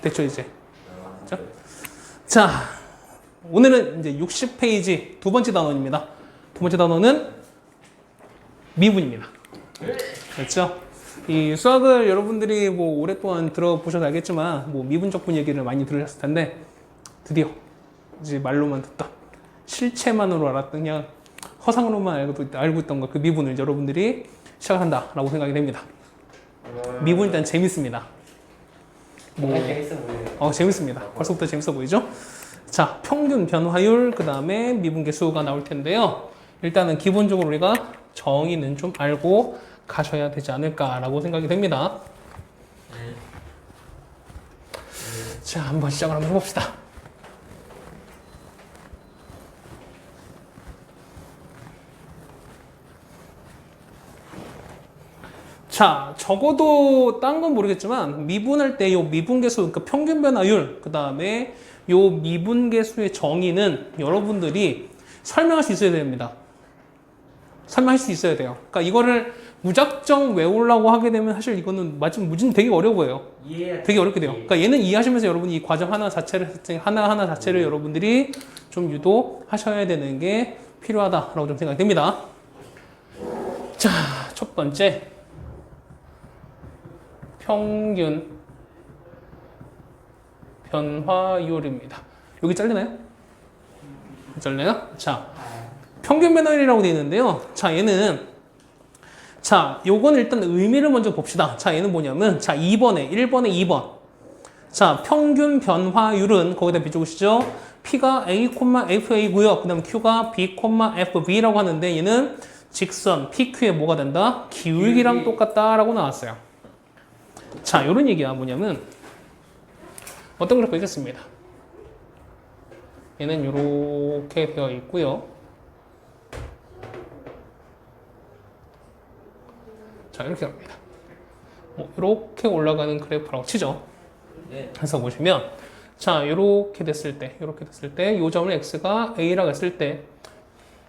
됐죠, 이제? 그렇죠? 자, 오늘은 이제 60페이지 두 번째 단원입니다. 두 번째 단원은 미분입니다. 그렇죠? 이 수학을 여러분들이 뭐 오랫동안 들어보셔서 알겠지만 뭐 미분적분 얘기를 많이 들으셨을 텐데 드디어 이제 말로만 듣다 실체만으로 알았던 그냥 허상으로만 알고 있던 거 그 미분을 여러분들이 시작한다라고 생각이 됩니다. 미분 일단 재밌습니다. 재밌어 보여요. 재밌습니다. 벌써부터 재밌어 보이죠? 자, 평균 변화율 그 다음에 미분계수가 나올 텐데요. 일단은 기본적으로 우리가 정의는 좀 알고 가셔야 되지 않을까라고 생각이 됩니다. 자, 한번 시작을 한번 해봅시다. 자, 적어도 딴 건 모르겠지만 미분할 때 요 미분계수, 그러니까 평균 변화율, 그 다음에 요 미분계수의 정의는 여러분들이 설명할 수 있어야 됩니다. 설명할 수 있어야 돼요. 그러니까 이거를 무작정 외우려고 하게 되면 사실 이거는 무진 되게 어려워 보여요. 되게 어렵게 돼요. 그러니까 얘는 이해하시면서 여러분이 이 과정 하나하나 자체를 여러분들이 좀 유도하셔야 되는 게 필요하다라고 좀 생각이 됩니다. 자, 첫 번째. 평균 변화율입니다. 여기 잘리나요? 잘려요? 자, 평균 변화율이라고 되어 있는데요. 자, 얘는 자, 요건 일단 의미를 먼저 봅시다. 자, 얘는 뭐냐면 자, 1번에 2번. 자, 평균 변화율은 거기다 비춰보시죠. P가 A, FA고요. 그 다음에 Q가 B, FB라고 하는데 얘는 직선 PQ의 뭐가 된다? 기울기랑 똑같다라고 나왔어요. 자, 요런 얘기가 뭐냐면 어떤 그래프 있겠습니다. 얘는 요렇게 되어 있고요. 자, 이렇게 갑니다. 이렇게 올라가는 그래프라고 치죠. 그래서 보시면 자, 요렇게 됐을 때 요 점을 x가 a라고 했을 때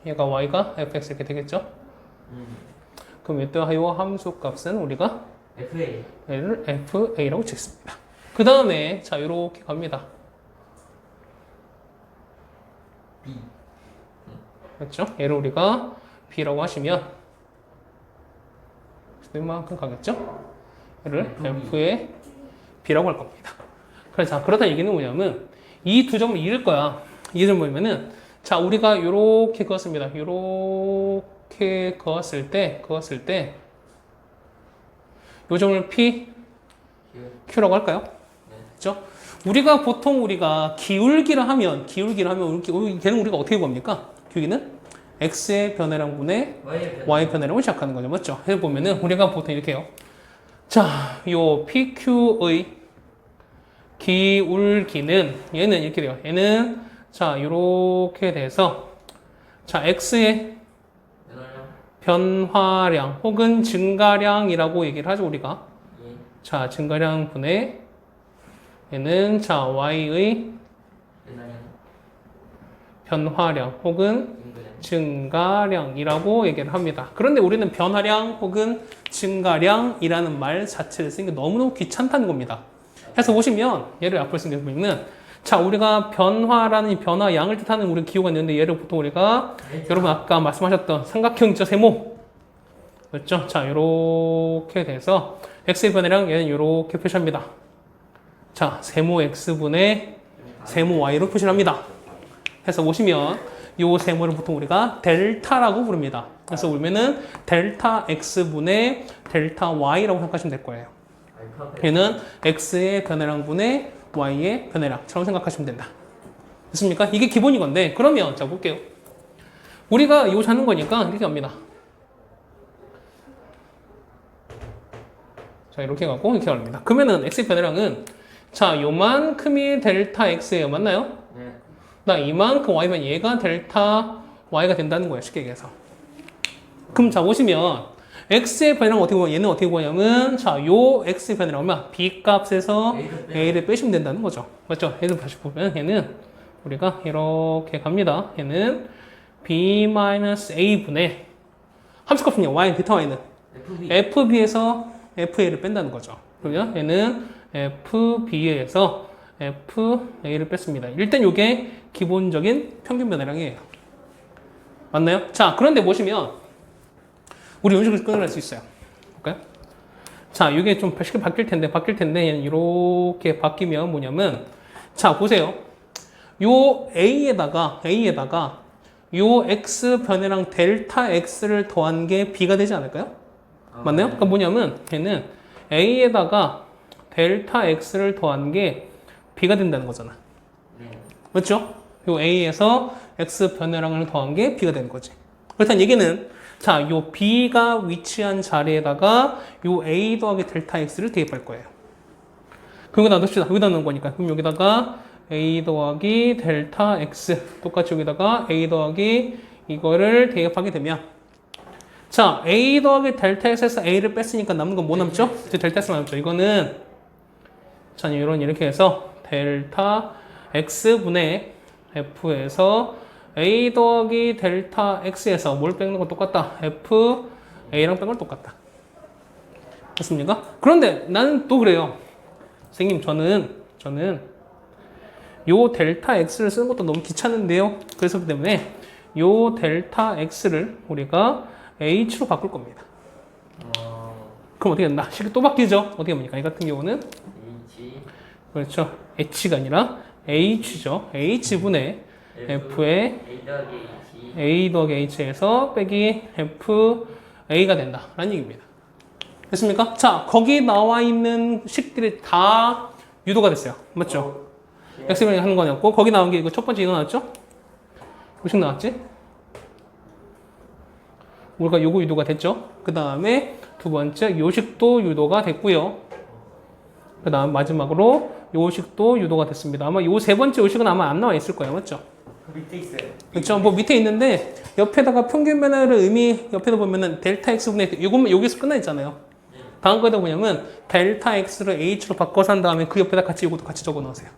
얘가 y가 fx 이렇게 되겠죠. 그럼 이때 요 함수 값은 우리가 얘를 fa라고 찍습니다. 그 다음에 자, 요렇게 갑니다. B. 그렇죠? 얘를 우리가 b라고 하시면 이만큼 가겠죠? 얘를 f의 b라고 할 겁니다. 그래서 자, 그렇다는 얘기는 뭐냐면 이 두 점을 잃을 거야. 이게 좀 뭐냐면은 자, 우리가 요렇게 그었습니다. 요렇게 그었을 때 요 점을 P, Q라고 할까요? 그렇죠? 우리가 기울기를 하면 걔는 우리가 어떻게 구합니까? 기울기는 X의 변화량분의 Y의 변화량을 시작하는 거죠. 맞죠? 해서 보면은 우리가 보통 이렇게 해요. 자, 요 PQ의 기울기는 얘는 이렇게 돼요. 얘는 자, 요렇게 돼서 자, X의 변화량 혹은 증가량이라고 얘기를 하죠, 우리가. 자, 증가량 분의 얘는 자, y의 변화량 혹은 증가량이라고 얘기를 합니다. 그런데 우리는 변화량 혹은 증가량이라는 말 자체를 쓰는 게 너무너무 귀찮다는 겁니다. 해서 보시면 얘를 앞으로 쓰게 보면 자, 우리가 변화라는 변화량을 뜻하는 우리 기호가 있는데 얘를 보통 우리가 여러분 아까 말씀하셨던 삼각형이죠, 세모. 그렇죠? 자, 요렇게 돼서 x의 변화량 얘는 요렇게 표시합니다. 자, 세모 x분의 세모 y로 표시를 합니다. 해서 보시면 요 세모를 보통 우리가 델타라고 부릅니다. 그래서 보면은 델타 x분의 델타 y라고 생각하시면 될 거예요. 얘는 x의 변화량분의 y의 변화량처럼 생각하시면 된다. 됐습니까? 이게 기본인 건데 그러면 자, 볼게요. 우리가 요 찾는 거니까 이렇게 갑니다. 자, 이렇게 갖고 이렇게 갑니다. 그러면은 x의 변화량은 자, 요만큼이 델타 x예요. 맞나요? 네. 나 이만큼 y면 얘가 델타 y가 된다는 거예요. 쉽게 얘기해서. 그럼 자, 보시면 x의 변화량 어떻게 보면 얘는 어떻게 보냐면 자, 요 x의 변화량은 b 값에서 a를 빼시면 된다는 거죠. 맞죠? 얘를 다시 보면 얘는 우리가 이렇게 갑니다. 얘는 b-a분의 함수값은요. y, 델타 y는 fb에서 fa를 뺀다는 거죠. 그러면 얘는 FB에서 FA를 뺐습니다. 일단 이게 기본적인 평균 변화량이에요. 맞나요? 자, 그런데 보시면 우리 음식을 끊어낼 수 있어요. 볼까요? 자, 이게 좀 쉽게 바뀔 텐데 이렇게 바뀌면 뭐냐면 자, 보세요. 요 A에다가 요 X 변화량 델타 X를 더한 게 B가 되지 않을까요? 맞나요? 그러니까 뭐냐면 얘는 A에다가 델타 X를 더한 게 B가 된다는 거잖아. 맞죠? 요 A에서 X 변화량을 더한 게 B가 되는 거지. 그렇다는 얘기는 자, 요 B가 위치한 자리에다가 요 A 더하기 델타 X를 대입할 거예요. 그럼 여기다 넣읍시다. 여기다 넣은 거니까. 그럼 여기다가 A 더하기 델타 X 똑같이 여기다가 A 더하기 이거를 대입하게 되면 자, A 더하기 델타 X에서 A를 뺐으니까 남는 건 뭐 남죠? 델타 X 남죠. 이거는 자, 이렇게 해서 델타 X분의 F에서 A 더하기 델타 X에서 뭘 빼는 건 똑같다. F, A랑 뺀 건 똑같다. 됐습니까? 그런데 나는 또 그래요. 선생님, 저는 요 델타 X를 쓰는 것도 너무 귀찮은데요. 그래서 때문에 요 델타 X를 우리가 H로 바꿀 겁니다. 그럼 어떻게 된다? 식이 또 바뀌죠? 어떻게 보니까 이 같은 경우는 H 그렇죠. H가 아니라 H죠. H분의 F의 A 더하기 H에서 빼기 F A가 된다. 라는 얘기입니다. 됐습니까? 자, 거기 나와 있는 식들이 다 유도가 됐어요. 맞죠? X분의 하는 거였고, 거기 나온 게 이거 첫 번째 이거 나왔죠? 요식 나왔지? 우리가 요거 유도가 됐죠? 그 다음에 두 번째 요식도 유도가 됐고요. 그 다음 마지막으로 요식도 유도가 됐습니다. 아마 요 세 번째 요식은 아마 안 나와 있을 거예요. 맞죠? 밑에 있어요. 그렇죠. 뭐 밑에 있는데 옆에다가 평균 변화를 옆에다 보면은 델타 X분의 이것만 여기서 끝나 있잖아요. 다음 거에다 뭐냐면 델타 X를 H로 바꿔서 한 다음에 그 옆에다 같이 이것도 같이 적어 넣으세요.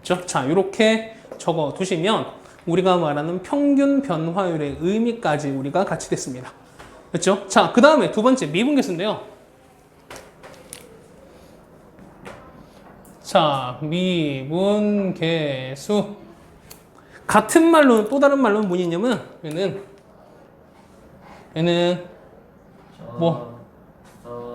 그렇죠? 자, 이렇게 적어 두시면 우리가 말하는 평균 변화율의 의미까지 우리가 같이 됐습니다. 그렇죠? 자, 그 다음에 두 번째 미분계수인데요. 자, 미분계수. 같은 말로는 또 다른 말로는 뭐니 있냐면 얘는 뭐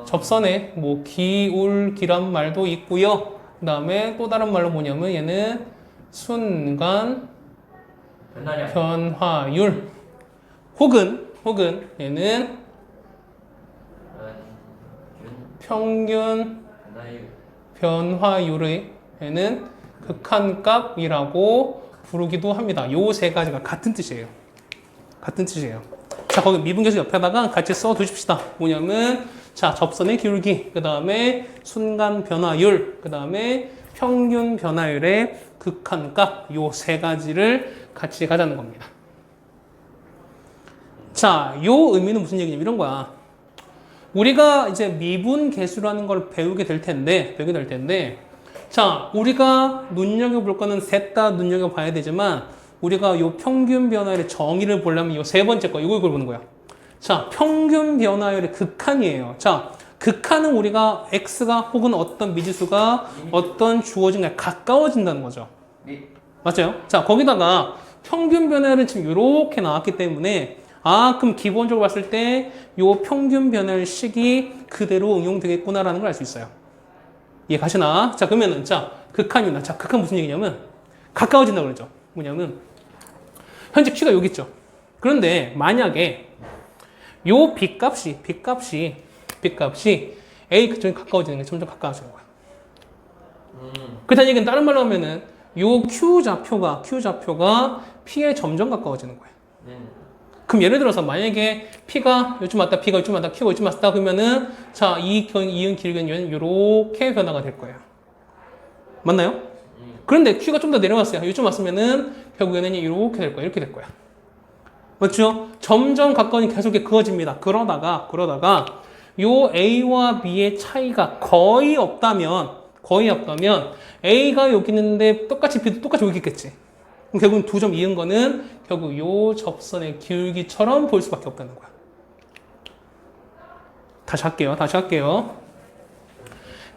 접선에 뭐 기울기란 말도 있고요. 그 다음에 또 다른 말로 뭐냐면 얘는 순간 변화율 혹은 얘는 평균 변화율의 얘는 극한값이라고 부르기도 합니다. 요 세 가지가 같은 뜻이에요. 자, 거기 미분계수 옆에다가 같이 써 두십시다. 뭐냐면 자, 접선의 기울기, 그 다음에 순간 변화율, 그 다음에 평균 변화율의 극한값, 요 세 가지를 같이 가자는 겁니다. 자, 요 의미는 무슨 얘기냐면 이런 거야. 우리가 이제 미분계수라는 걸 배우게 될 텐데, 자, 우리가 눈여겨볼 거는 셋 다 눈여겨봐야 되지만, 우리가 요 평균 변화율의 정의를 보려면 요 세 번째 거, 이걸 보는 거야. 자, 평균 변화율의 극한이에요. 자, 극한은 우리가 X가 혹은 어떤 미지수가 어떤 주어진 거에 가까워진다는 거죠. 맞아요? 자, 거기다가 평균 변화율은 지금 이렇게 나왔기 때문에 그럼 기본적으로 봤을 때 요 평균 변화율 식이 그대로 응용되겠구나라는 걸 알 수 있어요. 이해 가시나? 자, 그러면은 자, 극한이나 자, 극한 무슨 얘기냐면 가까워진다고 그러죠. 뭐냐면 현재 Q가 여기 있죠. 그런데 만약에 요 B값이 A 그쪽에 가까워지는 게 점점 가까워지는 거야. 그렇다는 얘기는 다른 말로 하면은 요 Q 좌표가 P에 점점 가까워지는 거야. 그럼 예를 들어서 만약에 P가 요쯤 왔다, B가 요쯤 왔다, Q가 요쯤 왔다 그러면은 자, 이은 길이는 요렇게 변화가 될 거예요. 맞나요? 그런데 Q가 좀 더 내려왔어요. 요쯤 왔으면은 결국에는 이렇게 될 거야. 이렇게 될 거야. 맞죠? 점점 가까우니 계속 그어집니다. 그러다가 요 A와 B의 차이가 거의 없다면 A가 여기 있는데 똑같이 B도 똑같이 여기 있겠지. 그럼 결국은 두 점 이은 거는 결국 요 접선의 기울기처럼 보일 수밖에 없다는 거야. 다시 할게요.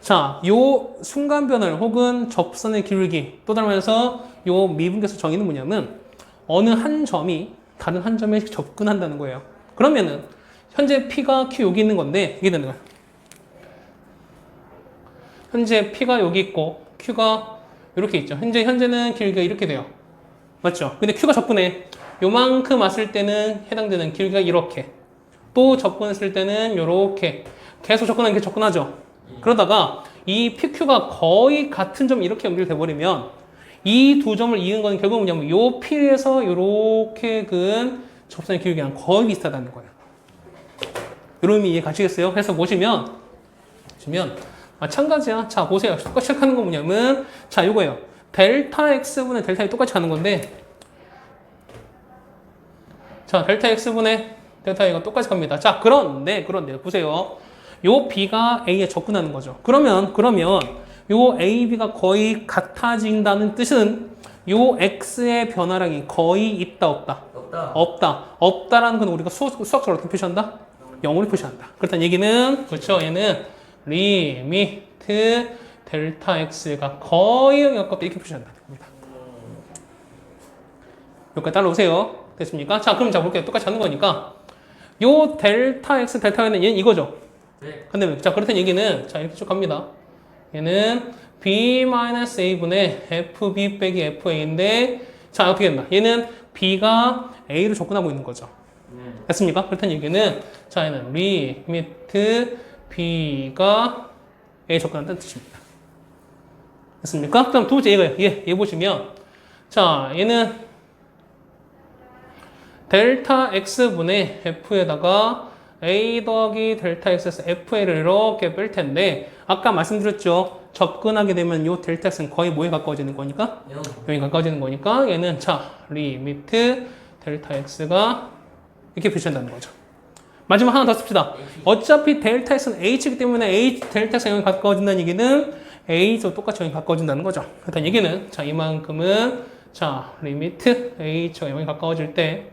자, 요 순간 변화를 혹은 접선의 기울기 또 다른 말해서 요 미분계수 정의는 뭐냐면 어느 한 점이 다른 한 점에 접근한다는 거예요. 그러면은 현재 P가 Q 여기 있는 건데 이게 되는 거야. 현재 P가 여기 있고 Q가 이렇게 있죠. 현재는 길이가 이렇게 돼요. 맞죠? 근데 Q가 접근해. 요만큼 왔을 때는 해당되는 길이가 이렇게. 또 접근했을 때는 요렇게. 계속 접근하는 게 접근하죠. 그러다가 이 PQ가 거의 같은 점 이렇게 연결돼 버리면 이 두 점을 이은 건 결국 뭐냐면 요 P에서 요렇게 근 접선의 기울기랑 거의 비슷하다는 거예요. 이런 의미 이해 가시겠어요? 그래서 보시면 마찬가지야. 자, 보세요. 똑같이 하는 건 뭐냐면, 자, 요거예요. 델타 x분의 델타 이 똑같이 하는 건데, 자, 델타 x분의 델타 이가 똑같이 갑니다. 자, 그런데, 보세요. 요 b가 a에 접근하는 거죠. 그러면, 요 a, b가 거의 같아진다는 뜻은, 요 x의 변화량이 거의 있다, 없다? 없다라는 건 우리가 수학적으로 어떻게 표시한다? 0으로 표시한다. 그렇다는 얘기는, 그렇죠. 얘는 리미트 델타 x가 거의 0에 가깝다 이렇게 표시한다는 겁니다. 여기까지 따라오세요. 됐습니까? 자, 그럼 자 볼게요. 똑같이 하는 거니까 요 델타 x, 델타 y는 얘는 이거죠. 네. 근데 자, 그렇다는 얘기는 자 이렇게 쭉 갑니다. 얘는 b-a분의 fb 빼기 fa인데 자 어떻게 된다? 얘는 b가 a로 접근하고 있는 거죠. 됐습니까? 그렇다는 얘기는 자 얘는 리미트 b가 a에 접근한다는 뜻입니다. 됐습니까? 그다음 두 번째 얘가요. 얘 보시면 자 얘는 델타 x분의 f에다가 a 더하기 델타 x에서 fa를 이렇게 뺄 텐데 아까 말씀드렸죠. 접근하게 되면 요 델타 x는 거의 뭐에 가까워지는 거니까? 0에 가까워지는 거니까 얘는 자 리미트 델타 x가 이렇게 표시한다는 거죠. 마지막 하나 더 씁시다. 어차피 델타 x는 h이기 때문에 델타 x가 0에 가까워진다는 얘기는 a도 똑같이 0에 가까워진다는 거죠. 그렇다는 얘기는 자 이만큼은 자 리미트 h가 0에 가까워질 때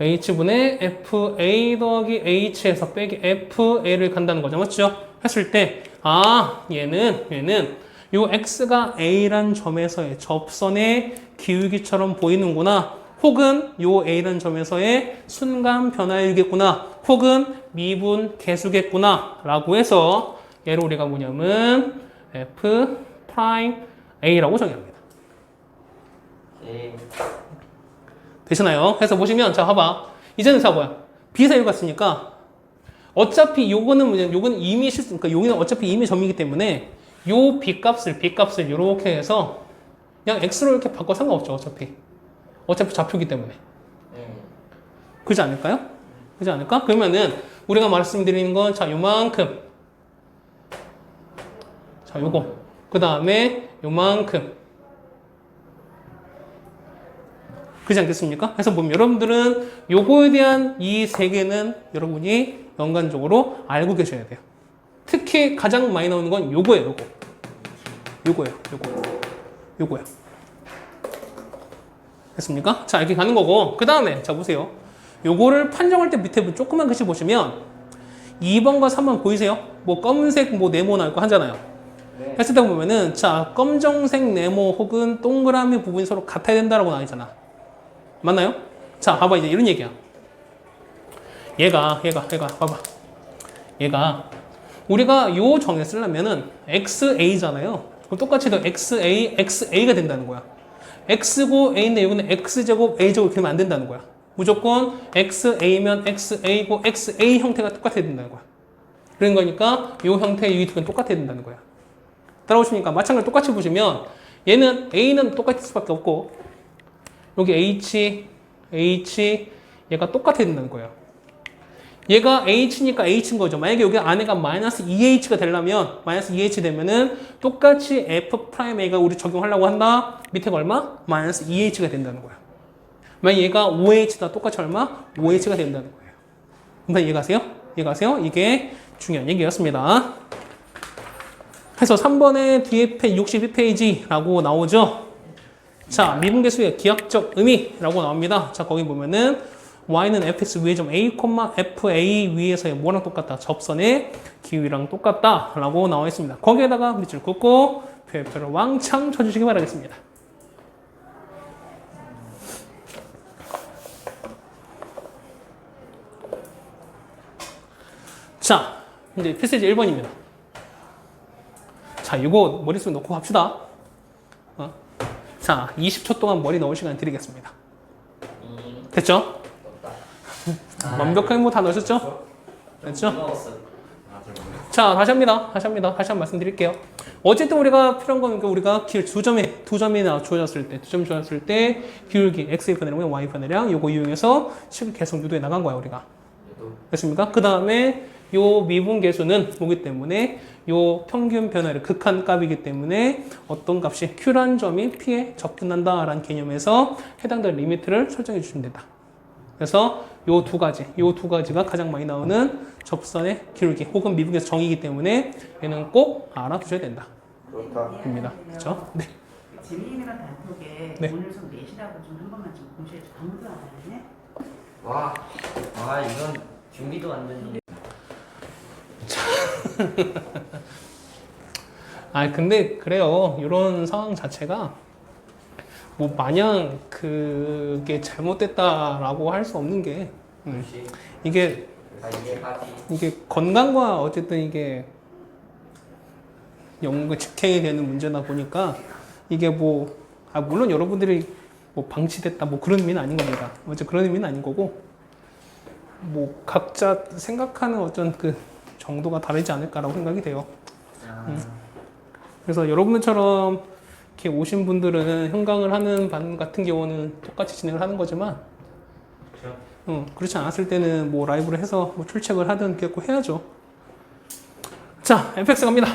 h분의 fa 더하기 h에서 빼기 fa를 간다는 거죠. 맞죠? 했을 때 얘는 요 x가 a란 점에서의 접선의 기울기처럼 보이는구나. 혹은 요 a라는 점에서의 순간 변화일겠구나. 혹은 미분 계수겠구나. 라고 해서 얘를 우리가 뭐냐면 f 프라임 a라고 정의합니다. 네. 되시나요? 해서 보시면 자 봐봐. 이제는 자 뭐야? 비사유 같으니까 어차피 요거는 뭐냐? 요거는 이미 그러니까 여기는 어차피 이미 점이기 때문에 요 b값을 이렇게 해서 그냥 x로 이렇게 바꿔 상관없죠. 어차피 좌표기 때문에. 그러지 않을까요? 그러지 않을까? 그러면은 우리가 말씀드리는 건 자 요만큼 자 요거 그 다음에 요만큼 그렇지 않겠습니까? 그래서 보면 여러분들은 요거에 대한 이 세 개는 여러분이 연관적으로 알고 계셔야 돼요. 특히 가장 많이 나오는 건 요거예요. 요거예요. 됐습니까? 자, 이렇게 가는 거고 그 다음에 자 보세요. 요거를 판정할 때 밑에 조그만 글씨 보시면 2번과 3번 보이세요? 뭐 검은색 뭐 네모 나올 거 하잖아요. 네. 했을 때 보면은 자 검정색 네모 혹은 동그라미 부분이 서로 같아야 된다라고 나와있잖아. 맞나요? 자 봐봐 이제 이런 얘기야. 얘가 봐봐. 얘가 우리가 요 정에 쓰려면은 XA잖아요. 그럼 똑같이 더 XA가 된다는 거야. X고 A인데 여기는 X제곱 A제곱 이렇게 하면 안 된다는 거야. 무조건 XA면 XA고 XA 형태가 똑같아야 된다는 거야. 그런 거니까 이 형태의 이 두 개는 똑같아야 된다는 거야. 따라오시니까 마찬가지로 똑같이 보시면 얘는 A는 똑같을 수밖에 없고 여기 H 얘가 똑같아야 된다는 거예요. 얘가 H니까 H인 거죠. 만약에 여기 안에가 마이너스 2H가 되려면 마이너스 2H 되면은 똑같이 F'A가 우리 적용하려고 한다. 밑에가 얼마? 마이너스 2H가 된다는 거야. 만약 얘가 5H다 똑같이 얼마? 5H가 된다는 거예요. 한번 이해가세요? 이게 중요한 얘기였습니다. 그래서 3번에 뒤에 62페이지라고 나오죠. 자, 미분계수의 기하적 의미라고 나옵니다. 자, 거기 보면은 y는 fx 위의 점 a, fa 위에서의 뭐랑 똑같다? 접선의 기울이랑 똑같다 라고 나와 있습니다. 거기에다가 밑줄 긋고 표를 왕창 쳐주시기 바라겠습니다. 자, 이제 필수제 1번입니다. 자, 이거 머릿속에 넣고 갑시다. 자, 20초 동안 머리 넣을 시간 드리겠습니다. 됐죠? 완벽하게 뭐 다 넣으셨죠? 됐죠? 자, 다시 합니다. 다시 한번 말씀드릴게요. 어쨌든 우리가 필요한 거는 우리가 길 두 점이나 주어졌을 때, 두 점 주어졌을 때 기울기 x의 변화량, y 변화량 요거 이용해서 식을 계속 유도해 나간 거야, 우리가. 됐습니까? 그 다음에 요 미분계수는 뭐기 때문에 요 평균 변화를 극한값이기 때문에 어떤 값이 q라는 점이 p에 접근한다라는 개념에서 해당되는 리미트를 설정해 주시면 된다. 그래서 요 두 가지가 가장 많이 나오는 접선의 기울기 혹은 미분계수 정의이기 때문에 얘는 꼭 알아두셔야 된다. 입니다. 그렇죠? 네. 재미있는 단톡에 네. 오늘 수업 4시라고 좀 한 번만 좀 공시해 줘. 아무도 안 하네. 와, 이건 준비도 안 됐는데. 근데 그래요. 이런 상황 자체가 뭐 마냥 그게 잘못됐다라고 할 수 없는 게 역시 이게 다 이해하지. 이게 건강과 어쨌든 이게 연구 직행이 되는 문제다 보니까 이게 뭐 물론 여러분들이 뭐 방치됐다 뭐 그런 의미는 아닌 겁니다. 어째 그런 의미는 아닌 거고 뭐 각자 생각하는 어떤 그 정도가 다르지 않을까라고 생각이 돼요. 그래서 여러분들처럼 이렇게 오신 분들은 현강을 하는 반 같은 경우는 똑같이 진행을 하는 거지만 그렇지 않았을 때는 뭐 라이브를 해서 뭐 출첵을 하든 그렇게 꼭 해야죠. 자, fx 갑니다.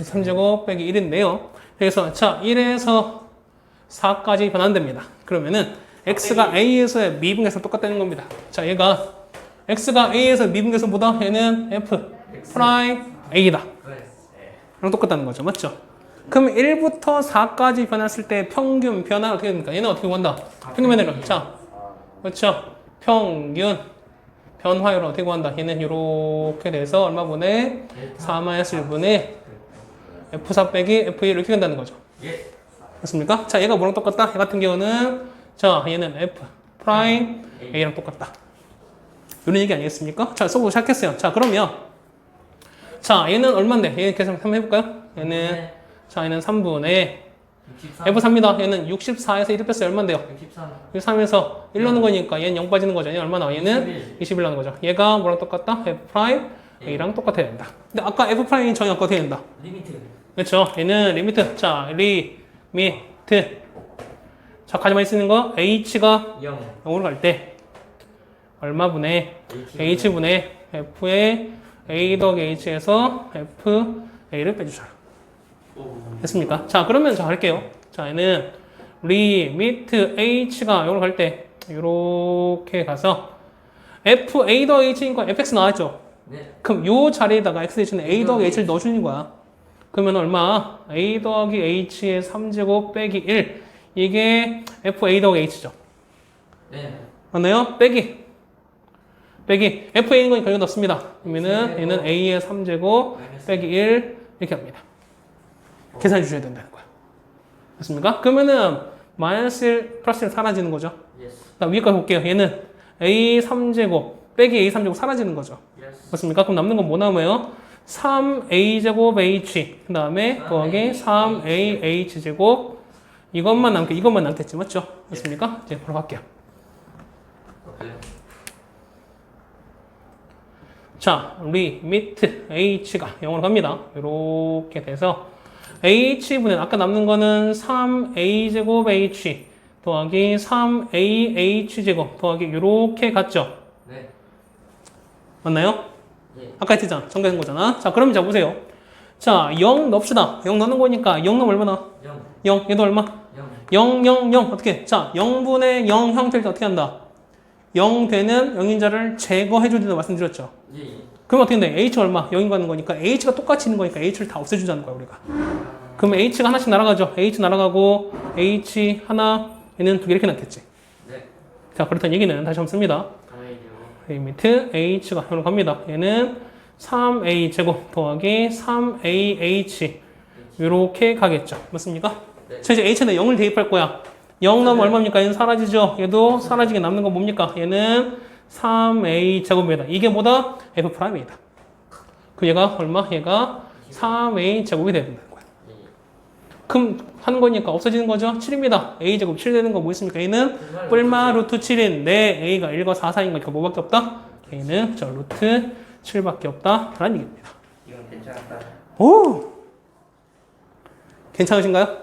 3제곱 빼기 1인데요. 그래서 자 1에서 4까지 변환됩니다. 그러면은 x가 a에서의 미분계수 똑같다는 겁니다. 자, 얘가 x가 a에서 미분계수보다 얘는 f 프라임 a다. 랑 똑같다는 거죠. 맞죠? 그럼 1부터 4까지 변했을 때 평균 변화 어떻게 됩니까? 얘는 어떻게 구한다? 평균 변화율. 자, 그렇죠? 평균 변화율을 어떻게 구한다? 얘는 이렇게 돼서 얼마분의 4-1분의 f4 빼기 f1 이렇게 된다는 거죠. 예. 맞습니까? 자, 얘가 뭐랑 똑같다? 얘 같은 경우는 자, 얘는 f 프라임 a랑 똑같다. 이런 얘기 아니겠습니까? 자, 써보고 시작했어요. 자, 그러면 자, 얘는 얼마인데? 얘 계산 한번 해볼까요? 얘는 자, 얘는 3분의 63. F3입니다. 얘는 64에서 1 뺐어요. 얼마인데요? 63. 63에서 1 넣는 거니까 얘는 0 빠지는 거죠. 얘는 얼마 나와? 얘는 21 나오는 거죠. 얘가 뭐랑 똑같다? F 프라임 A랑 똑같아야 된다. 근데 아까 F 프라임이 정의 어떻게 된다? 리미트. 그렇죠. 얘는 리미트. 자, 리미트. 자, 가지만 있는 거 H가 0. 0으로 갈 때 얼마분의 H분의 F의 A 더하기 H에서 F A를 빼주셔요. 됐습니까? 자, 그러면 자, 할게요. 자, 얘는 리미트 H가 0으로 갈 때 이렇게 가서 F A 더하기 H니까 FX 나왔죠? 네. 그럼 요 자리에다가 X 대신에 A 더하기 H를 넣어주는 거야. 그러면 얼마? A 더하기 H의 3제곱 빼기 1. 이게 F A 더하기 H죠. 네. 맞나요? 빼기 F A인 거니까 이거 넣습니다. 그러면은 얘는 A의 3제곱 빼기 1 이렇게 합니다. 계산해 주셔야 된다는 거야. 됐습니까? 그러면은 마이너스 1 플러스 1 사라지는 거죠. 예스. 나 위에까지 볼게요. 얘는 A 3제곱 빼기 A 3제곱 사라지는 거죠. 예스. 맞습니까? 그럼 남는 건 뭐 남아요? 3A제곱 H 그 다음에 더하기 3AH제곱 이것만 남겠지. 맞죠? 맞습니까? 이제 바로 갈게요. 오케이. 자, 리미트 H가 0으로 갑니다. 이렇게 돼서 H분의 아까 남는 거는 3A제곱 H 더하기 3AH제곱 더하기 이렇게 갔죠? 네. 맞나요? 예. 아까 했잖아. 정리한 거잖아. 자, 그럼 자 보세요. 자, 0 넣읍시다. 0 넣는 거니까 0 넣으면 얼마나? 0. 0. 얘도 얼마? 0. 0, 0, 0. 어떻게? 자, 0분의 0 형태일 때 어떻게 한다? 0 되는 영인자를 제거해 준다고 말씀드렸죠. 예. 그럼 어떻게 돼? H 얼마? 0이 가는 거니까 H가 똑같이 있는 거니까 H를 다 없애주자는 거야, 우리가. 그럼 h가 하나씩 날아가죠. h 날아가고 h 하나, 얘는 두 개 이렇게 났겠지. 네. 자, 그렇다는 얘기는 다시 한번 씁니다. 리미트 h가 이로 갑니다. 얘는 3a 제곱 더하기 3ah 이렇게 가겠죠. 맞습니까? 네. 자, 이제 h는 0을 대입할 거야. 0 나오면 얼마입니까? 얘는 사라지죠. 얘도 사라지게 남는 건 뭡니까? 얘는 3a 제곱입니다. 이게 뭐다? f'이다. 그 얘가 얼마? 얘가 3a 제곱이 되는 거야. 그럼 하는 거니까 없어지는 거죠? 7입니다. a 제곱 7 되는 거 뭐 있습니까? 얘는 뿔마 루트 7인 내 a가 1과 4 사이인 거니까 뭐밖에 없다? a는 저 루트 7밖에 없다. 라는 얘기입니다. 이건 괜찮았다. 오! 괜찮으신가요?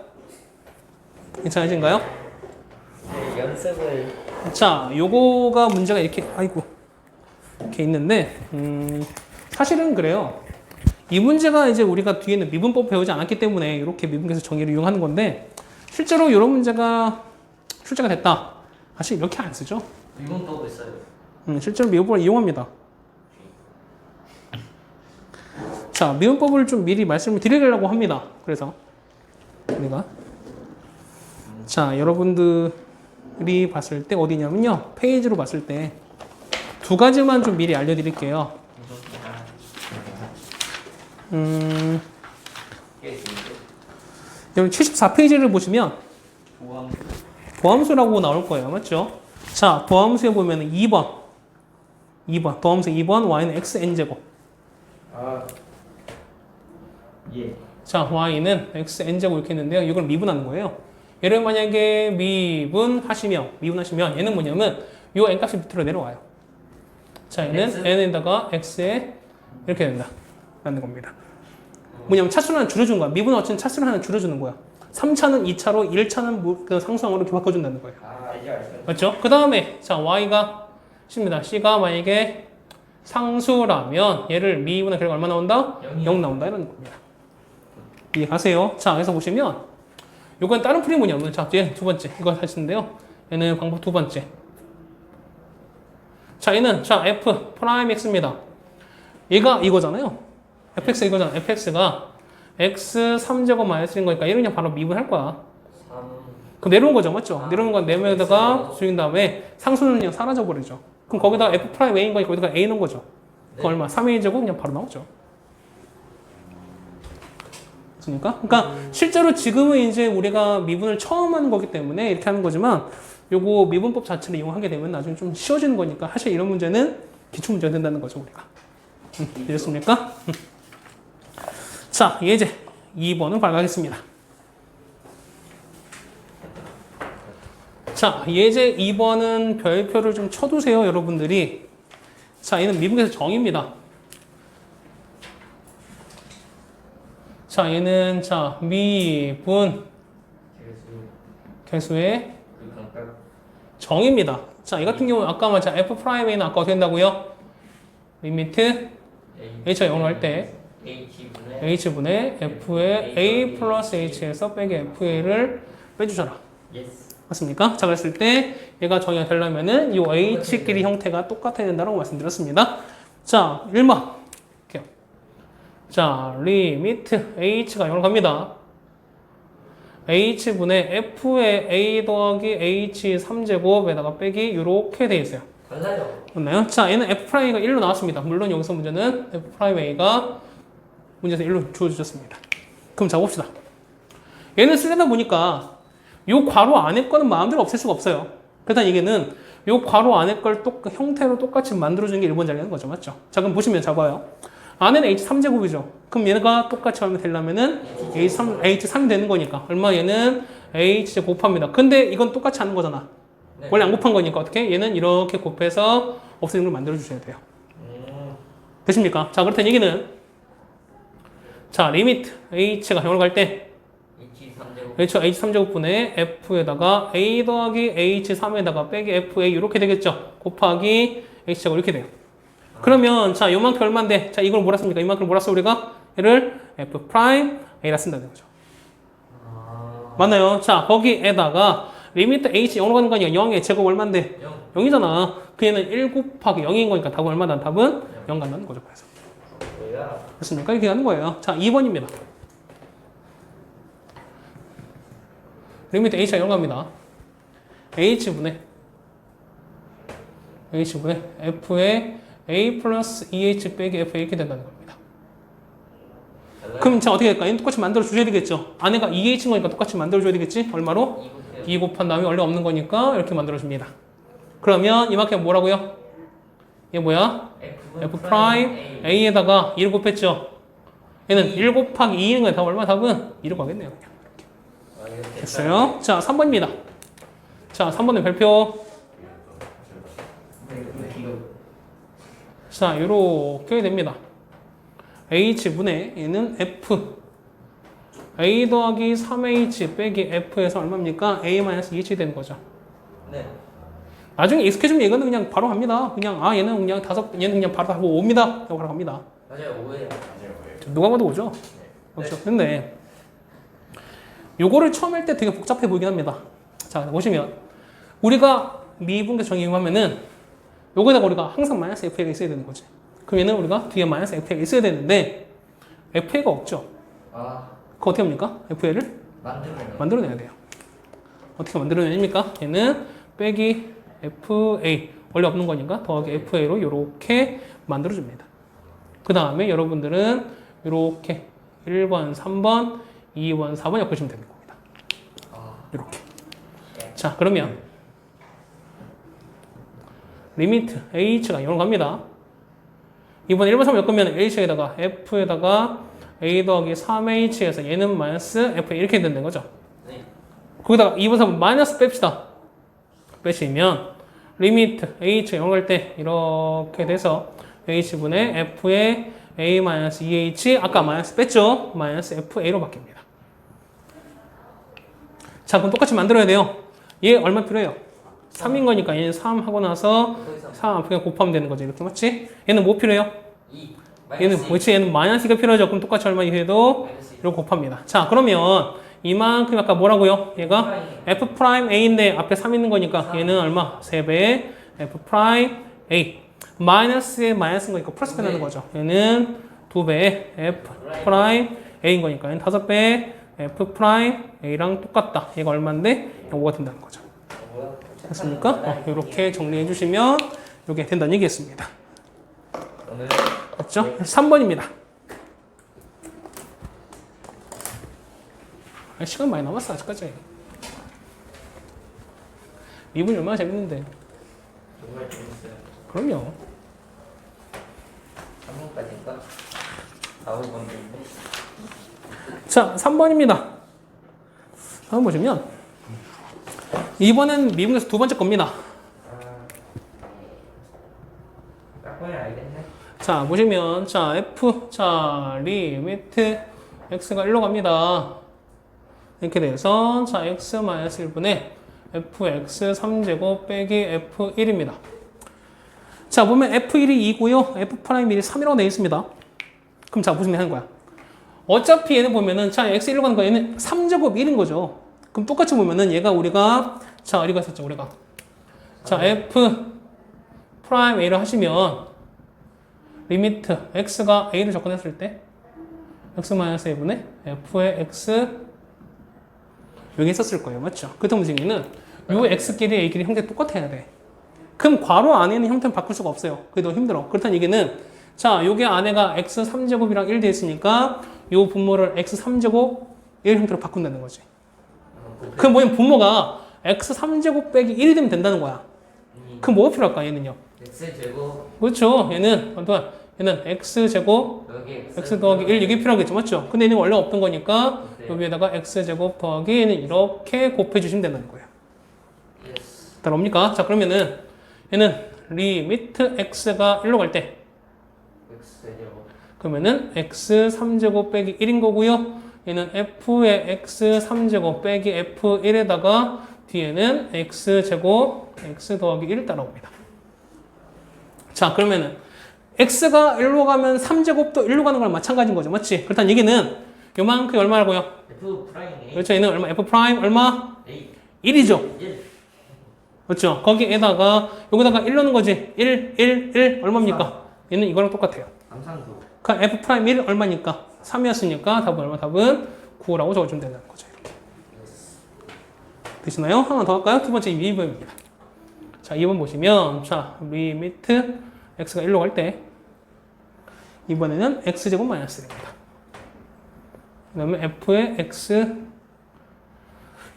괜찮으신가요? 네, 연습을. 자, 요거가 문제가 이렇게, 이렇게 있는데, 사실은 그래요. 이 문제가 이제 우리가 뒤에는 미분법 배우지 않았기 때문에 이렇게 미분계수 정의를 이용하는 건데, 실제로 이런 문제가 출제가 됐다. 사실 이렇게 안 쓰죠. 미분법을 써요. 실제로 미분법을 이용합니다. 자, 미분법을 좀 미리 말씀을 드리려고 합니다. 그래서 우리가 자, 여러분들이 봤을 때 어디냐면요. 페이지로 봤을 때 두 가지만 좀 미리 알려드릴게요. 여기 74페이지를 보시면 도함수라고 나올 거예요. 맞죠? 자, 도함수에 보면 2번 도함수 2번 y는 xn제곱. 아, 예. 자, y는 xn제곱 이렇게 했는데요. 이걸 미분하는 거예요. 얘를 만약에 미분하시면 얘는 뭐냐면 요 n값이 밑으로 내려와요. 자, 얘는 n에다가 x에 이렇게 된다 라는 겁니다. 뭐냐면 차수를 하나 줄여준 거야. 미분 어치는 차수를 하나 줄여주는 거야. 3차는 2차로 1차는 그 상수항으로 이렇게 바꿔준다는 거예요. 아, 이제 알겠어요. 맞죠? 그 다음에 자, y가 C입니다. C가 만약에 상수라면 얘를 미분한 결과 얼마 나온다? 0 나온다 이런 겁니다. 이해가세요? 자, 그래서 보시면 요건 다른 풀이 뭐냐면 자, 얘 두 번째 이거 하시는데요. 얘는 방법 두 번째. 자, 얘는 자 f 프라임 x입니다. 얘가 이거잖아요. fx 이거잖아. fx가 x 3제곱 마이너스 1인 거니까 얘를 그냥 바로 미분할 거야. 3. 그럼 내려온 거죠, 맞죠? 내려오는 건 내면에다가 줄인 다음에 상수는 그냥 사라져 버리죠. 그럼 거기다가 f 프라임 a인 거니까 거기다가 a 넣은 거죠. 그 얼마? 3a 제곱 그냥 바로 나오죠. 맞습니까? 그러니까 실제로 지금은 이제 우리가 미분을 처음 하는 거기 때문에 이렇게 하는 거지만 요거 미분법 자체를 이용하게 되면 나중에 좀 쉬워지는 거니까 사실 이런 문제는 기출 문제가 된다는 거죠, 우리가. 이해됐습니까? 자, 예제 2번을 발표하겠습니다. 자, 예제 2번은 별표를 좀 쳐두세요, 여러분들이. 자, 얘는 미분계수 정의입니다. 자, 얘는 자 미분 계수의 정의입니다. 자, 이 같은 경우는 아까 말한 f 프라임에는 아까 어떻게 된다고요? 리미트 h가 0을 할 때 h분의 f의 a 플러스 h에서 빼기 fa를 빼주셔라. 맞습니까? 자, 그랬을 때 얘가 정의가 되려면은 이 h끼리 형태가 똑같아야 된다고 말씀드렸습니다. 자, 1번. 자, 리미트 h가 0을 갑니다. h분의 f의 a 더하기 h 3제곱에다가 빼기 이렇게 돼 있어요. 맞나요? 자, 얘는 f'가 1로 나왔습니다. 물론 여기서 문제는 f'a가 문제에서 1로 주어주셨습니다. 그럼 자, 봅시다. 얘는 쓰려다 보니까 요 괄호 안에 거는 마음대로 없앨 수가 없어요. 그래서 얘기는 요 괄호 안에 걸 형태로 똑같이 만들어주는 게 1번 자리라는 거죠. 맞죠? 자, 그럼 보시면 잡아요. 안에는 h3제곱이죠. 그럼 얘가 똑같이 얼마 되려면은 h3이 되는 거니까. 얼마 얘는 h제 곱합니다. 근데 이건 똑같이 하는 거잖아. 원래 안 곱한 거니까 어떻게? 얘는 이렇게 곱해서 없애는 걸 만들어 주셔야 돼요. 되십니까? 자, 그렇다는 얘기는 자, 리미트 h가 0을 갈 때 h3제곱분의 f에다가 a 더하기 h3에다가 빼기 fa 이렇게 되겠죠. 곱하기 h제곱 이렇게 돼요. 그러면 자, 요만큼 얼마인데? 자, 이걸 뭐라 씁니까? 이만큼 뭐라 써 우리가? 얘를 f 프라임 a라 쓴다는 거죠. 맞나요? 자, 거기에다가 리미트 h 0으로 가는 거 아니야? 0의 제곱 얼마인데? 0이잖아. 그 얘는 1 곱하기 0인 거니까 답은 얼마다? 답은 0 간다는 거죠. 그래서. 됐습니까? 이렇게 하는 거예요. 자, 2번입니다. 리미트 h가 이런 겁니다. h분의 f의 a 플러스 2h 빼기 f 이렇게 된다는 겁니다. 그럼 자 어떻게 될까? 얘는 똑같이 만들어 주셔야 되겠죠. 안에가 2h인 거니까 똑같이 만들어 줘야 되겠지? 얼마로? 2 곱한 다음에 원래 없는 거니까 이렇게 만들어 줍니다. 그러면 이만큼 뭐라고요? 얘 뭐야? f 프라임 a에다가 2를 곱했죠. 얘는 1 곱하기 2인 거야. 답 얼마? 답은 2로 가겠네요. 그냥. 됐어요? 자 3번입니다. 자 3번의 별표. 자 요렇게 됩니다. h분의 얘는 f a 더하기 3h 빼기 f에서 얼마입니까? a-2h 되는 거죠. 네. 나중에 익숙해지면 이거는 그냥 바로 갑니다. 그냥 얘는 그냥 얘는 그냥 바로 하고 옵니다. 하고 바로 갑니다. 맞아요. 5예요. 누가 봐도 오죠? 그렇죠. 근데 요거를 처음 할 때 되게 복잡해 보이긴 합니다. 자 보시면 우리가 미분계 정의하면은 요거에다가 우리가 항상 마이너스 f가 있어야 되는 거지. 그러면은 우리가 뒤에 마이너스 f가 있어야 되는데 f가 없죠. 그거 어떻게 합니까? fa를 만들어내야 돼요. 어떻게 만들어내십니까? 얘는 빼기 fa 원래 없는 거니까 더하기 fa로 이렇게 만들어줍니다. 그 다음에 여러분들은 이렇게 1번, 3번, 2번, 4번 엮으시면 되는 겁니다. 이렇게. 자 그러면 리미트 h가 이런 겁니다. 이번 1번, 3번 엮으면 h에다가 f에다가 a 더하기 3h에서 얘는 마이너스 f 이렇게 된다는 거죠. 네. 거기다가 2번, 3번 마이너스 뺍시다. 빼시면 리미트 h가 이런 걸 때 이렇게 돼서 h분의 f의 a-2h 아까 마이너스 뺐죠? 마이너스 fa로 바뀝니다. 자 그럼 똑같이 만들어야 돼요. 얘 얼마 필요해요? 3인 거니까 얘는 3 하고 나서 3 앞에 곱하면 되는 거죠. 이렇게 맞지? 얘는 뭐 필요해요? 2. 얘는 뭐지? 얘는 마이너스가 필요하죠. 그럼 똑같이 얼마 해도 이렇게 곱합니다. 자 그러면 이만큼 아까 뭐라고요? 얘가 f 프라임 a인데 앞에 3 있는 거니까 얘는 얼마? 3배의 f 프라임 a 마이너스에 마이너스인 거니까 플러스 되는 거죠. 얘는 2배의 f 프라임 a인 거니까 얘는 5배의 f 프라임 a랑 똑같다. 얘가 얼마인데? 5가 된다는 거죠. 됐습니까? 이렇게 정리해 주시면 이게 된다는 얘기였습니다. 맞죠? 3번입니다. 시간 많이 남았어 아직까지. 미분이 얼마나 재밌는데. 정말 재밌어요. 그럼요. 3번까지인가? 4, 5번인데. 자 3번입니다. 한번 보시면 이번엔 미분에서 두 번째 겁니다. 딱 보면 알겠네. 자 보시면 자 f 자 리미트 x가 1로 갑니다. 이렇게 돼서 자 x-1분의 fx 3제곱 빼기 f1입니다. 자 보면 f1이 2고요 f'1이 3이라고 되어 있습니다. 그럼 자 무슨 일 하는 거야? 어차피 얘는 보면은 자 x 1로 가는 거 얘는 3제곱 1인 거죠. 그럼 똑같이 보면은 얘가 우리가 자 어디가 있었죠 우리가 자 f 프라임 a를 하시면 리미트 x가 a를 접근했을 때 x-a분의 f의 x 여기 있었을 거예요. 맞죠? 그 동식에는 요 x끼리 a끼리 형태 똑같아야 돼. 그럼 괄호 안에는 형태는 바꿀 수가 없어요. 그게 더 힘들어. 그렇다는 얘기는 자 요게 안에가 x 3제곱이랑 1 돼 있으니까 요 분모를 x 3제곱 1 형태로 바꾼다는 거지. 그럼 뭐냐면 분모가 x 3제곱 빼기 1이 되면 된다는 거야. 그럼 뭐가 필요할까 얘는요? x제곱 그렇죠. 얘는 x제곱 x 더하기 1 이게 필요하겠죠. 맞죠? 근데 얘는 원래 없던 거니까 여기에다가 x제곱 더하기 얘는 이렇게 곱해주시면 된다는 거예요. 따라옵니까? 자 그러면은 얘는 리미트 x가 1로 갈 때 x제곱 그러면은 x 3제곱 빼기 1인 거고요. 얘는 f의 x 3제곱 빼기 f1에다가 뒤에는 x제곱 x 더하기 1 따라옵니다. 자 그러면은 x가 1로 가면 3제곱도 1로 가는 거랑 마찬가지인 거죠. 맞지? 그렇다는 얘기는 요만큼이 얼마라고요? f 프라임 a 그렇죠. 얘는 얼마? f 프라임 얼마? a 1이죠. 1 그렇죠. 거기에다가 여기다가 1 넣는 거지. 1, 1, 1 얼마입니까? 얘는 이거랑 똑같아요. 감상도 그러니까 f 프라임 1 얼마니까? 3이었으니까 답은 얼마? 답은 9라고 적어주면 된다는 거죠. 이렇게. 되시나요? 하나 더 할까요? 두 번째 2번입니다. 자, 2번 보시면, 자, 리미트 x가 1로 갈 때, 이번에는 x제곱 마이너스 1입니다. 그 다음에 f의 x.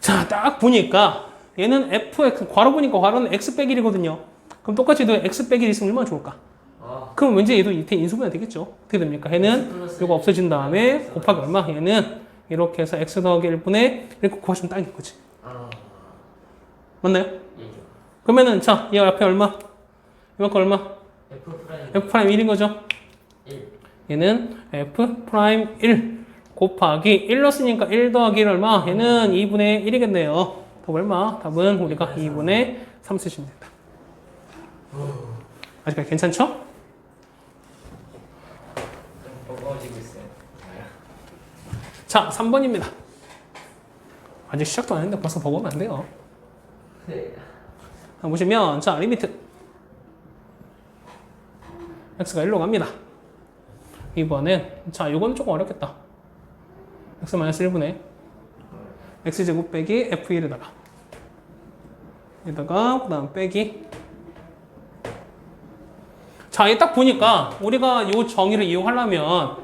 자, 딱 보니까, 얘는 fx, 괄호 보니까 괄호는 x 빼기 1이거든요. 그럼 똑같이 도 x 빼기 1 있으면 얼마나 좋을까? 그럼 왠지 얘도 밑에 인수분해 되겠죠? 어떻게 됩니까? 얘는 이거 없어진 다음에 곱하기 얼마? 얘는 이렇게 해서 x 더하기 1분의 이렇게 곱하시면 딱인 거지. 맞나요? 예. 그러면은 자, 얘 앞에 얼마? 이만큼 얼마? F f 1인 거죠? 1. 얘는 f 프라임 1 곱하기 1 넣었으니까 1 더하기 1 얼마? 얘는 2분의 1이겠네요. 답 얼마? 답은 우리가 2분의 3 쓰시면 된다. 아직까지 괜찮죠? 버거워지고 있어요. 자, 3번입니다. 아직 시작도 안 했는데 벌써 버거우면 안 돼요. 네. 보시면 자, 리미트 x가 1로 갑니다. 이번엔 자, 이건 조금 어렵겠다. x-1분의 x제곱 빼기 f1에다가 그 다음 빼기. 자, 이 딱 보니까 우리가 이 정의를 이용하려면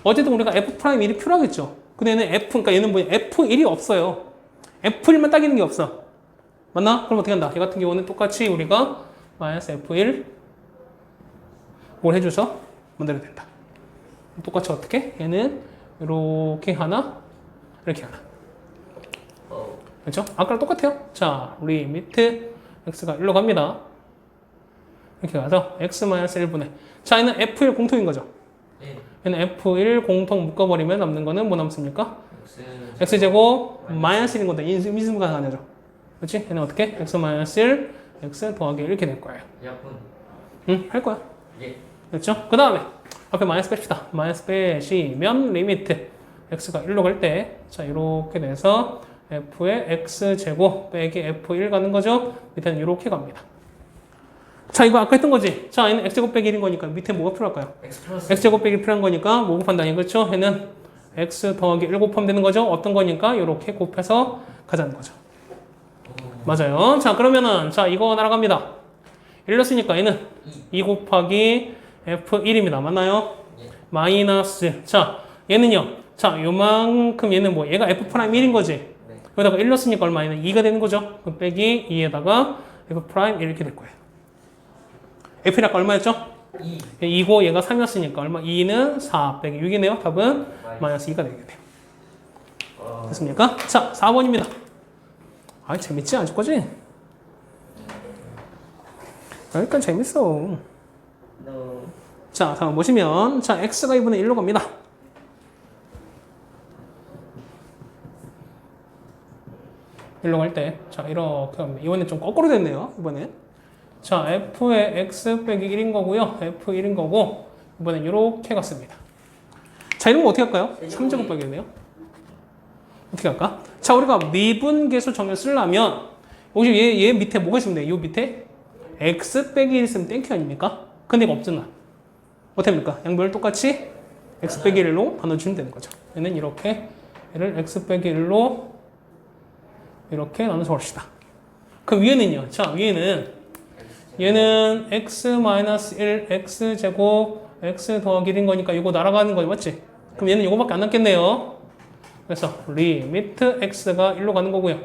어쨌든 우리가 f'1이 필요하겠죠. 근데 얘는 그러니까 얘는 뭐냐, f1이 없어요. f1만 딱 있는 게 없어. 맞나? 그럼 어떻게 한다? 얘 같은 경우는 똑같이 우리가 마이너스 f1 뭘 해줘서 만들어야 된다. 똑같이 어떻게? 얘는 이렇게 하나, 이렇게 하나. 그렇죠? 아까랑 똑같아요. 자, 리미트 x가 1로 갑니다. 이렇게 가서 x-1분의 자, 얘는 f1 공통인 거죠. 네. 얘는 f1 공통 묶어버리면 남는 거는 뭐 남습니까? X x제곱 마이너스 1인 건데 인수분해가 가능하죠. 그렇지? 얘는 어떻게? x-1 x 더하기 1 이렇게 될 거예요. 약분. 응, 할 거야. 예. 그렇죠? 그 다음에 앞에 마이너스 뺍시다. 마이너스 빼시면 리미트 x가 1로 갈 때 자, 이렇게 돼서 f의 x제곱 빼기 f1 가는 거죠. 밑에는 이렇게 갑니다. 자, 이거 아까 했던 거지. 자, 얘는 x제곱 빼기 1인 거니까 밑에 뭐가 필요할까요? X 플러스 x제곱 빼기 필요한 거니까 뭐 곱한다니, 그렇죠? 얘는 x 더하기 1 곱하면 되는 거죠. 어떤 거니까 이렇게 곱해서 가자는 거죠. 맞아요. 자, 그러면은 자, 이거 날아갑니다. 1 넣었으니까 얘는 2 곱하기 f1입니다. 맞나요? 예. 마이너스. 자, 얘는요. 자, 요만큼 얘는 뭐 얘가 f'1인 거지. 네. 여기다가 1 넣었으니까 얼마? 얘는 2가 되는 거죠. 그럼 빼기 2에다가 f' 이렇게 될 거예요. f는 아까 얼마였죠? 2. 2고 얘가 3이었으니까 얼마? 2는 4 빼기 6이네요. 답은 마이너스 2가 되겠네요. 됐습니까? 자, 4번입니다. 아, 재밌지? 아직까지? 그러니까 재밌어. No. 자, 다음 보시면 자, x가 2분의 1로 갑니다. 일로 갈 때, 자, 이렇게 합니다. 이번엔 좀 거꾸로 됐네요. 이번엔. 자, f의 x 빼기 1인 거고요. f1인 거고, 이번엔 이렇게 갔습니다. 자, 이런 거 어떻게 할까요? 3제곱 빼기네요. 어떻게 할까? 자, 우리가 미분계수 정의를 쓰려면, 혹시 얘 밑에 뭐가 있으면 돼? 요 밑에 x 빼기 1 있으면 땡큐 아닙니까? 근데 이거 없잖아. 어떻게 합니까? 양변을 똑같이 x 빼기 1로 나눠주면 되는 거죠. 얘는 이렇게, 얘를 x 빼기 1로 이렇게 나눠서 봅시다. 그럼 위에는요? 자, 위에는 얘는 x-1 x제곱 x 더하기 1인 거니까 이거 날아가는 거지, 맞지? 그럼 얘는 이거밖에 안 남겠네요. 그래서 리미트 x가 1로 가는 거고요.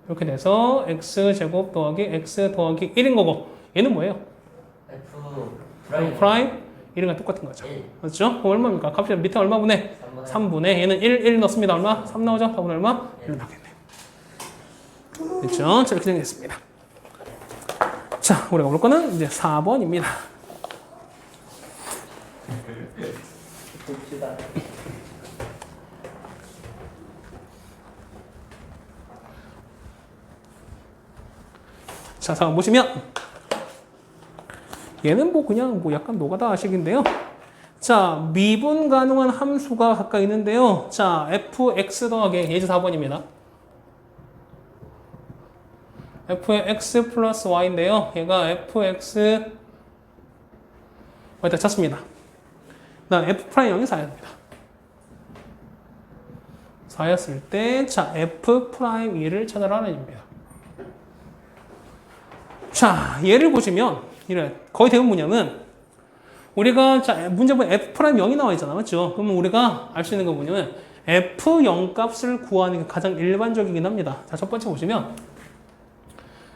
이렇게 돼서 x제곱 더하기 x 더하기 1인 거고, 얘는 뭐예요? F 프라임 1이랑 똑같은 거죠. 1. 맞죠? 그럼 얼마입니까? 값이 밑에 얼마분의? 3분의 얘는 1 넣습니다. 얼마? 3 나오죠? 답은 얼마? 1 나오겠네요. 됐죠? 자, 이렇게 정리했습니다. 자, 우리가 볼 거는 이제 4번입니다. 봅시다. 자, 4번 보시면 얘는 뭐 그냥 뭐 약간 노가다 식인데요. 자, 미분 가능한 함수가 각각 있는데요. 자, fx 더하기 예제 4번입니다. f의 x 플러스 y인데요. 얘가 fx 여기다 쳤습니다. 그 다음 f 프라임 0이 4야 됩니다. 4였을 때, 자, F'2를 찾아라는 얘기입니다. 자, 얘를 보시면, 이래. 거의 대부분 뭐냐면, 우리가, 자, 문제 보면 F'0이 나와 있잖아. 맞죠? 그러면 우리가 알 수 있는 거 뭐냐면, F0 값을 구하는 게 가장 일반적이긴 합니다. 자, 첫 번째 보시면,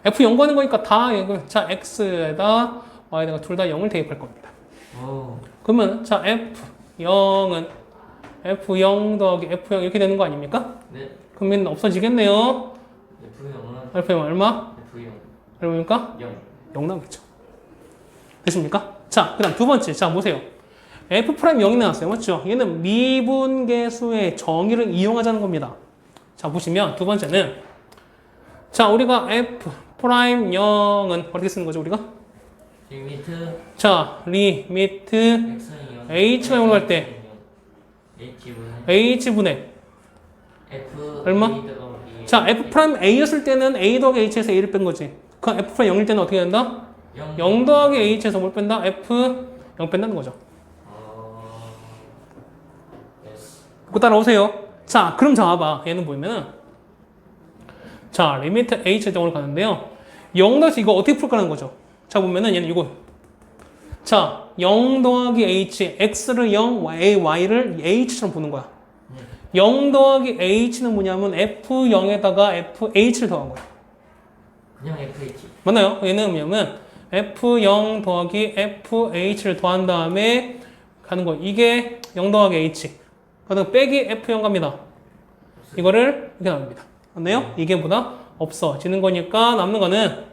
F0 구하는 거니까 다, 자, X에다 Y에다가 둘 다 0을 대입할 겁니다. 오. 그러면, 자, F0은 F0 더하기 F0 이렇게 되는 거 아닙니까? 네. 그러면 없어지겠네요. F0은 F0 얼마? F0 얼마입니까? 0. 0 나오겠죠. 되십니까? 자, 그 다음 두 번째. 자, 보세요. F'0이 나왔어요. 맞죠? 얘는 미분계수의 정의를 이용하자는 겁니다. 자, 보시면 두 번째는 자, 우리가 F'0은 어떻게 쓰는 거죠, 우리가? 리미트 자, 리미트 X는 0. H가 0으로 갈 때 H분의 H분의 F 얼마? A 더하기 자, F'A였을 때는 A 더하기 H에서 A를 뺀 거지. 그 F'0일 때는 어떻게 된다? 0 더하기 H에서 뭘 뺀다? F 0 뺀다는 거죠. yes. 그거 따라오세요. 자, 그럼 잡아봐. 얘는 보면은 자, 리미트 H 정으로 가는데요. 0 더해서 이거 어떻게 풀까라는 거죠. 자, 보면은 얘는 이거 자, 0 더하기 H, X를 0, Y를 H처럼 보는 거야. 0 더하기 H는 뭐냐면 F0에다가 FH를 더한 거야. 그냥 FH. 맞나요? 얘는 뭐냐면 F0 더하기 FH를 더한 다음에 가는 거. 이게 0 더하기 H. 그다음 빼기 F0 갑니다. 이거를 이렇게 나옵니다. 맞나요? 이게 보다 없어지는 거니까 남는 거는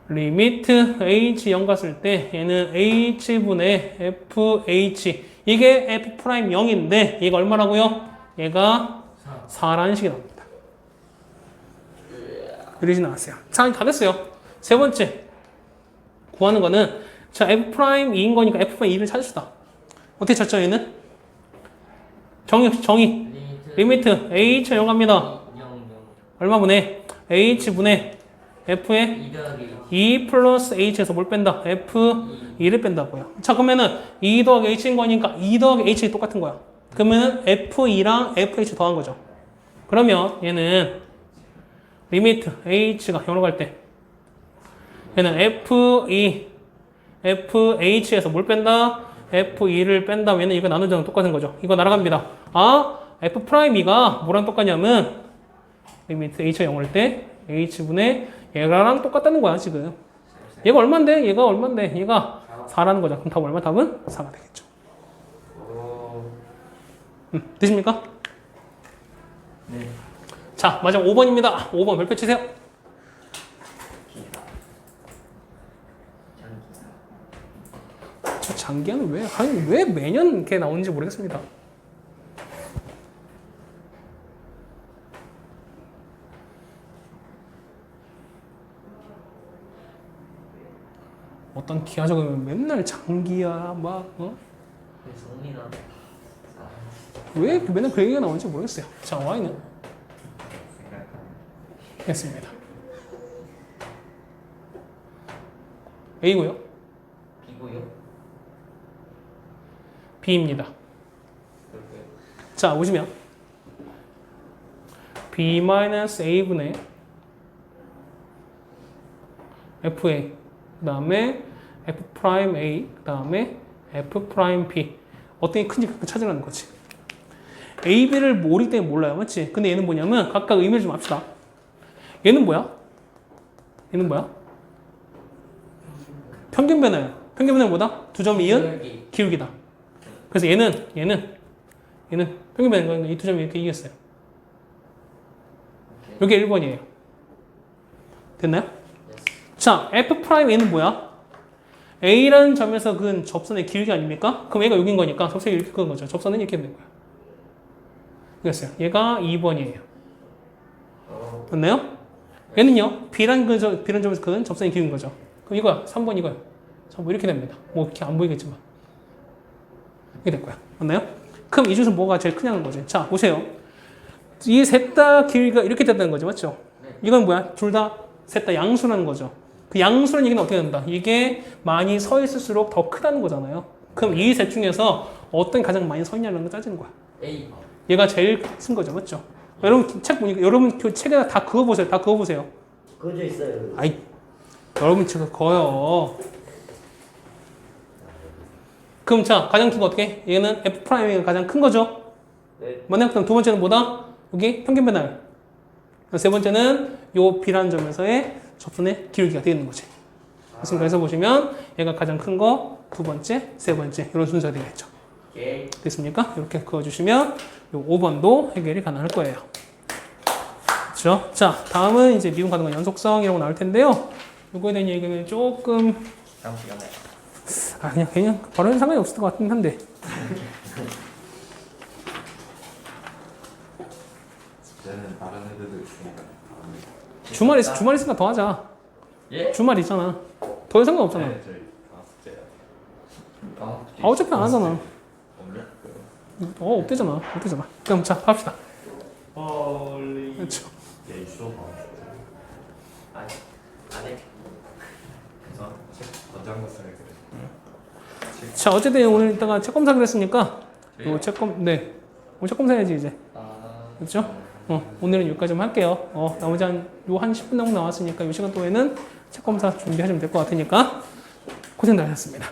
리미트 H 0 갔을 때 얘는 H분의 FH. 이게 F'0인데 얘가 얼마라고요? 얘가 4라는 식이 나옵니다. 이러진 않았어요. 자, 다 됐어요. 세 번째 구하는 거는 자, F'2인 거니까 F'2를 찾읍시다. 어떻게 찾죠, 얘는? 정의. 리미트 H 0 갑니다. 0 얼마분의 H분의 F의 2 더하기 2 플러스 H에서 뭘 뺀다? F2를 뺀다고요. 자, 그러면은 2 더하기 H인 거니까 2 더하기 H가 똑같은 거야. 그러면은 F2랑 FH 더한 거죠. 그러면 얘는 리미트 H가 0으로 갈 때 얘는 F2, FH에서 뭘 뺀다? F2를 뺀다. 얘는 이거 나누자는 똑같은 거죠. 이거 날아갑니다. 아, F'2가 뭐랑 똑같냐면 리미트 H가 0을 때 H분의 얘랑 똑같다는 거야, 지금. 얘가 얼만데? 얘가 얼만데? 얘가 4라는 거죠. 그럼 답 얼마? 답은 4가 되겠죠. 되십니까? 네. 자, 마지막 5번입니다. 5번 별표 치세요. 저 장기하는 왜 매년 이렇게 나오는지 모르겠습니다. 어떤 기하 적으면 맨날 장기야 막 정리나 왜 맨날 그 얘기가 나오는지 모르겠어요. 자, Y는 됐습니다. A고요. B고요. B입니다. 그렇고요. 자, 보시면 B-A분의 FA 그 다음에 F'A 그 다음에 F'B 어떤 게 큰지 찾으라는 거지. A, B를 모르기 때문에 몰라요. 맞지? 근데 얘는 뭐냐면 각각 의미를 좀 합시다. 얘는 뭐야? 얘는 뭐야? 평균 변화야. 평균 변화는 뭐다? 두 점 이은 기울기다. 그래서 얘는 평균 변화인 이 두 점이 이렇게 이겼어요. 이게 1번이에요. 됐나요? 자, F'A는 뭐야? A라는 점에서 그은 접선의 기울기 아닙니까? 그럼 얘가 여긴 거니까 접선이 이렇게 큰 거죠. 접선은 이렇게 되는 거야. 이겼어요. 얘가 2번이에요. 됐나요? 얘는요, B라는 점에서 그은 접선이 기울인 거죠. 그럼 이거야. 3번 이거야. 3번 이렇게 됩니다. 뭐 이렇게 안 보이겠지만. 이렇게 될 거야. 맞나요? 그럼 이 중에서 뭐가 제일 크냐는 거지. 자, 보세요. 이 셋 다 길이가 이렇게 됐다는 거죠. 맞죠? 이건 뭐야? 둘 다, 셋 다 양수라는 거죠. 그 양수라는 얘기는 어떻게 된다? 이게 많이 서 있을수록 더 크다는 거잖아요. 그럼 이 셋 중에서 어떤 게 가장 많이 서 있냐는 거 따지는 거야. A. 얘가 제일 쓴 거죠, 맞죠? 여러분 책 보니까 여러분 그 책에다 다 그어보세요. 다 그어보세요. 그어져 있어요. 아이, 여러분 책을 그어요. 그럼 자, 가장 큰 거 어떻게? 얘는 F'이 가장 큰 거죠? 네. 맞나요? 그럼 두 번째는 뭐다? 여기 평균 배달. 세 번째는 요 B라는 점에서의 접선의 기울기가 되는 거지. 그래서 보시면 얘가 가장 큰 거, 두 번째, 세 번째 이런 순서가 되겠죠. 오케이. 됐습니까? 이렇게 그어주시면 요 5번도 해결이 가능할 거예요. 그렇죠? 자, 다음은 이제 미분 가능한 연속성이라고 나올 텐데요. 요거에 대한 얘기는 조금 다음 시간에. 그냥 바로 해도 상관이 없을 것 같긴 한데. 숙제는 다른 애들도 있으니까. 주말 있으니까 더 하자. 예? 주말 있잖아. 더 해도 상관없잖아. 네, 저희 다 숙제야. 아, 어차피 안 하잖아. 오늘? 없대잖아. 없대잖아. 그럼 자, 합시다. 헐리. 그렇죠. 야, 있어 봐. 아니. 안 해. 그래서 책 권장 것을 그래. 자, 어쨌든 오늘 이따가 책 검사 그랬으니까 요 오늘 책 검사해야지 이제. 그렇죠? 오늘은 여기까지만 할게요. 나머지 한 10분 정도 나왔으니까 이 시간 동안에는 책 검사 준비하시면 될 것 같으니까 고생 많으셨습니다.